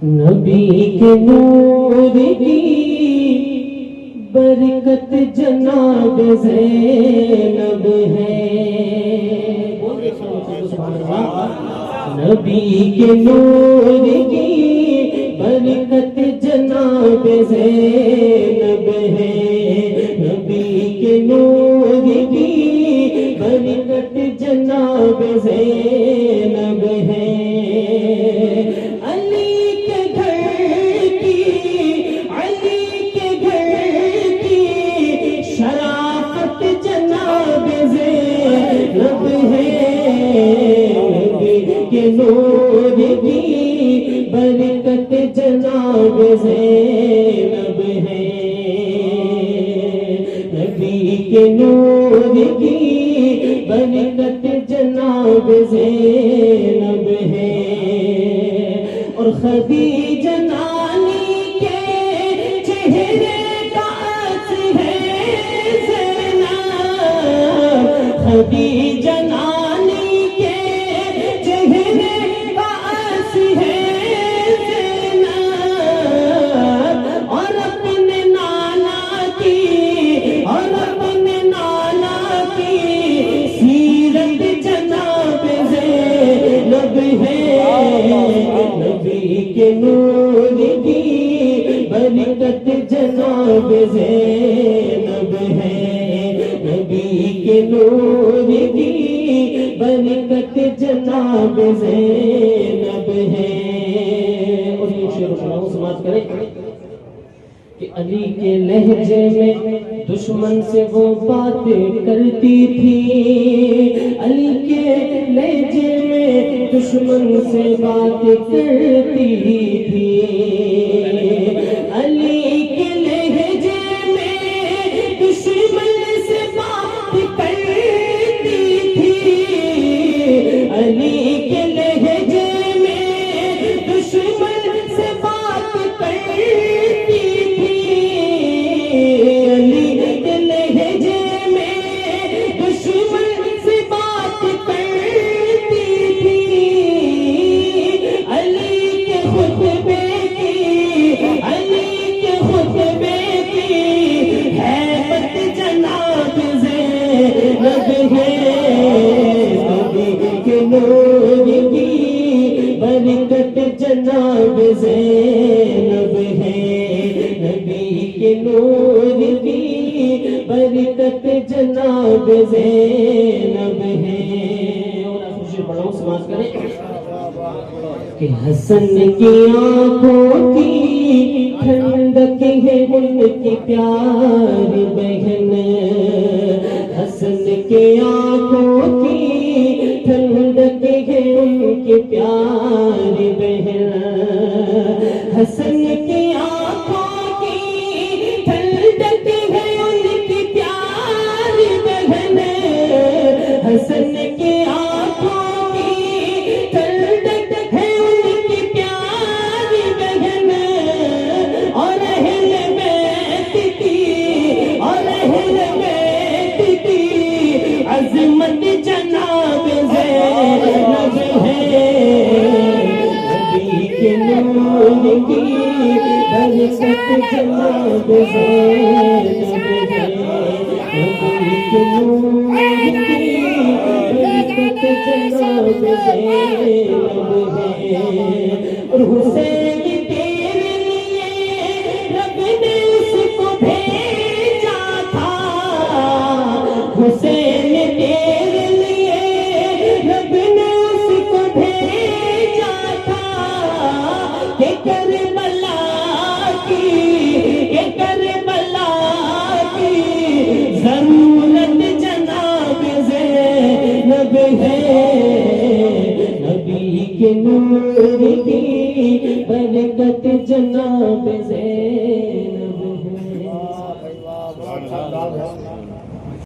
نبی کے نور کی برکت جناب زینب ہے. نبی کے نور کی برکت جناب زینب ہے. نبی کے نور کی برکت جناب زینب ہے. کے نور کی برکت جناب زینب ہے. نبی کے نور کی برکت جناب زینب ہے. اور خدیجہ نانی کے چہرے کا عکس ہے زینب. خدیجہ نبی کے نور کی برکت جناب زینب ہے. نبی کے نور کی برکت جناب زینب ہے. اور یہ شعر سناؤ سماعت کریں کہ علی کے لہجے میں دشمن سے وہ باتیں کرتی تھی. علی کے لہجے میں دشمن سے باتیں کرتی تھی. علی کے لہجے میں دشمن سے بات کرتی تھی. علی کے لہجے میں دشمن سے بات کرتی تھی. علی کے لہجے میں دشمن سے بات کرتی تھی. علی کے خطبے کی ہیبت جناب زینب ہے. نبی کے نور کی برکت جناب زینب ہے. نبی کے نور کی برکت جناب زینب ہے. اور خوشی پڑھاؤ سماعت کریں کہ حسن کی آنکھوں کی ٹھنڈک ہے ان کی پیاری بہن. حسن کی آنکھوں کی ٹھنڈک ہے ان کی پیاری بہن. حسن کی آنکھوں کی ٹھنڈک ہے ان کی پیاری بہن. حسن کی آنکھوں کی ٹھنڈک ہے ان کی پیاری بہن. اور اہل بیت کی عظمت جناب زینب ہے. نبی کے نور کی برکت جناب زینب ہے. نبی کے نور کی برکت جناب زینب ہے. اور حسین تیرے لیے رب نے اس کو بھیجا تھا. حسین تیرے لیے رب نے اس کو بھیجا تھا. کہ کربلا کی ضرورت جناب زینب ہے. نبی کے نور کی برکت جناب زینب ہے.